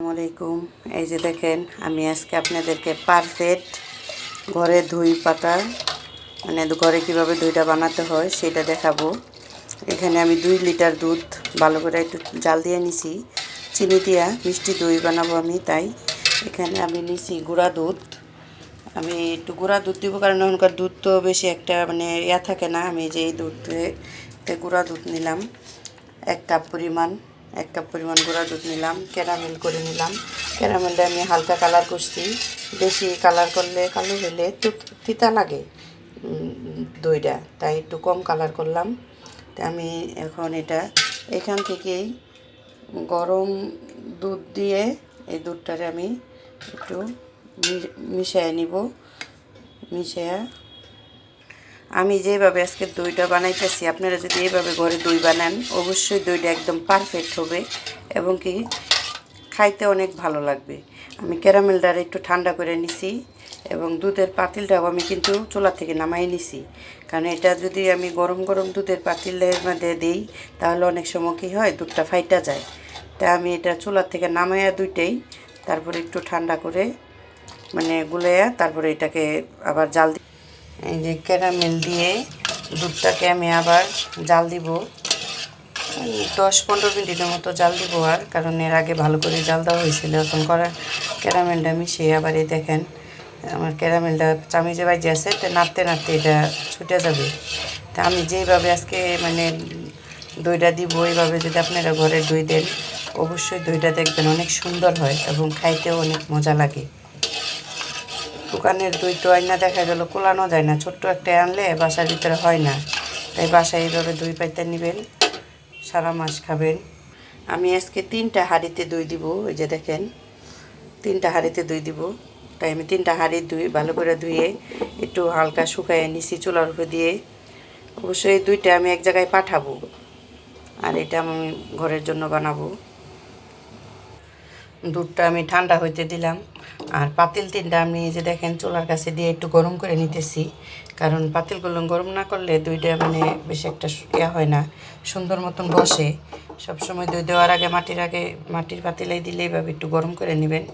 আসসালামাইকুম। এই যে দেখেন, আমি আজকে আপনাদেরকে পারফেক্ট ঘরে দই পাতা মানে ঘরে কীভাবে দইটা বানাতে হয় সেটা দেখাবো। এখানে আমি 2 লিটার দুধ ভালো করে একটু জাল দিয়ে নিছি, চিনি দিয়া মিষ্টি দই বানাবো আমি, তাই এখানে আমি নিছি গুঁড়া দুধ। আমি একটু গুঁড়া দুধ দিব, কারণ ওখানকার দুধ তো বেশি একটা মানে থাকে না। আমি যে এই দুধে গুঁড়া দুধ নিলাম 1 কাপ পরিমাণ, 1 কাপ পরিমাণ গুঁড়া দুধ নিলাম, ক্যারামেল করে নিলাম। ক্যারামেলটা আমি হালকা কালার করছি, বেশি কালার করলে কালো হলে একটু তিতা লাগে দইটা, তাই একটু কম কালার করলাম। তাই আমি এখন এটা এখান থেকেই গরম দুধ দিয়ে এই দুধটারে আমি একটু মিশিয়ে নিব। মিশিয়ে আমি যেভাবে আজকে দইটা বানাইতেছি, আপনারা যদি এইভাবে ঘরে দই বানান অবশ্যই দইটা একদম পারফেক্ট হবে এবং কি খাইতে অনেক ভালো লাগবে। আমি ক্যারামেলটা একটু ঠান্ডা করে নিছি এবং দুধের পাতিলটাও আমি কিন্তু চুলা থেকে নামাই নিছি, কারণ এটা যদি আমি গরম গরম দুধের পাতিলের মধ্যে দিই তাহলে অনেক সময় কী হয়, দুধটা ফাইটা যায়। তাই আমি এটা চুলা থেকে নামাইয়া দুইটাই তারপরে একটু ঠান্ডা করে মানে গুলাইয়া তারপরে এটাকে আবার জাল দিই। এই যে ক্যারামেল দিয়ে দুধটাকে আমি আবার জাল দিব 10-15 মিনিটের মতো জাল দিব, আর কারণ এর আগে ভালো করে জাল দেওয়া হয়েছিল। এখন ক্যারামেলটা মিশিয়ে আবার এই দেখেন আমার ক্যারামেলটা চামিচে বাজে আছে, তো নাড়তে নাড়তে এটা ছুটে যাবে। তা আমি যেইভাবে আজকে মানে দইটা দিব এইভাবে যদি আপনারা ঘরে দই দেন অবশ্যই দইটা দেখবেন অনেক সুন্দর হয় এবং খাইতেও অনেক মজা লাগে। দোকানের দই তো আইনা দেখা গেল কোলানো যায় না, ছোট্ট একটা আনলে বাসার ভিতরে হয় না, তাই বাসায় এইভাবে দই পাইতে নেবেন, সারা মাস খাবেন। আমি আজকে 3টা হাঁড়িতে দই দিব। ওই যে দেখেন 3টা হাঁড়িতে দই দিব, তাই আমি 3টা হাঁড়ির দই ভালো করে ধুয়ে একটু হালকা শুকাইয়ে নিছি চুলার উপরে দিয়ে। অবশ্যই এই দুইটা আমি এক জায়গায় পাঠাবো, আর এটা আমি ঘরের জন্য বানাবো। দুধটা আমি ঠান্ডা হইতে দিলাম, আর পাতিল 3টা আমি এই যে দেখেন চুলার কাছে দিয়ে একটু গরম করে নিতেছি, কারণ পাতিলগুলো গরম না করলে দইটা মানে বেশি একটা হয় না, সুন্দর মতন বসে। সবসময় দই দেওয়ার আগে মাটির পাতিলাই দিলে এইভাবে একটু গরম করে নেবেন।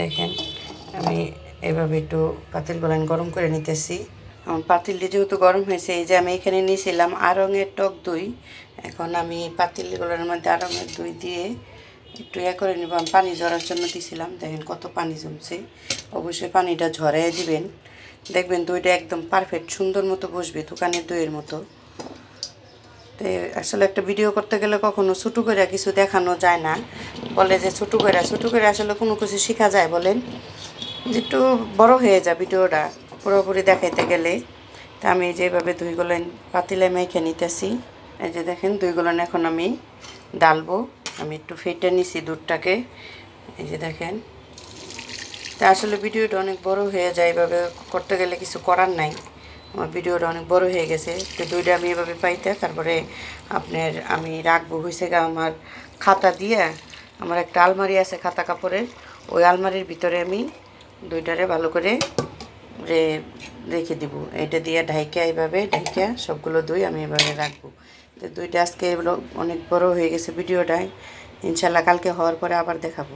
দেখেন আমি এইভাবে একটু পাতিলগুলো গরম করে নিতেছি। আমার পাতিলটি যেহেতু গরম হয়েছে, এই যে আমি এখানে নিয়েছিলাম আড়ঙের টক দই। এখন আমি পাতিলগুলোর মধ্যে আড়ঙের দই দিয়ে একটু করে নেব। আমি পানি ঝরার জন্য দিয়েছিলাম, দেখেন কত পানি জমছে। অবশ্যই পানিটা ঝরাই দিবেন, দেখবেন দইটা একদম পারফেক্ট সুন্দর মতো বসবে, দোকানের দইয়ের মতো। তো আসলে একটা ভিডিও করতে গেলে কখনো ছোটো করে কিছু দেখানো যায় না, বলে যে ছোটো করে আসলে কোনো কিছু শেখা যায় বলেন, একটু বড় হয়ে যায় ভিডিওটা পুরোপুরি দেখাইতে গেলে। তা আমি যেভাবে দইগুলো পাতিলে মেখে নিতেছি, এই যে দেখেন দইগুলো এখন আমি ডালবো। আমি একটু ফেটে নিছি দুধটাকে, এই যে দেখেন। তা আসলে ভিডিওটা অনেক বড় হয়ে যায়, এভাবে করতে গেলে কিছু করার নাই। আমার ভিডিওটা অনেক বড় হয়ে গেছে, তো দইটা আমি এভাবে পাইতে তারপরে আমি রাখবো হয়েছে গা আমার খাতা দিয়ে। আমার একটা আলমারি আছে খাতা কাপড়ের, ওই আলমারির ভিতরে আমি দইটারে ভালো করে রেখে দিব। এটা দিয়ে এইভাবে ঢাইকা সবগুলো দই আমি এভাবে রাখবো। তো দইটা আজকে এগুলো অনেক বড় হয়ে গেছে ভিডিওটায়, ইনশাল্লাহ কালকে হওয়ার পরে আবার দেখাবো।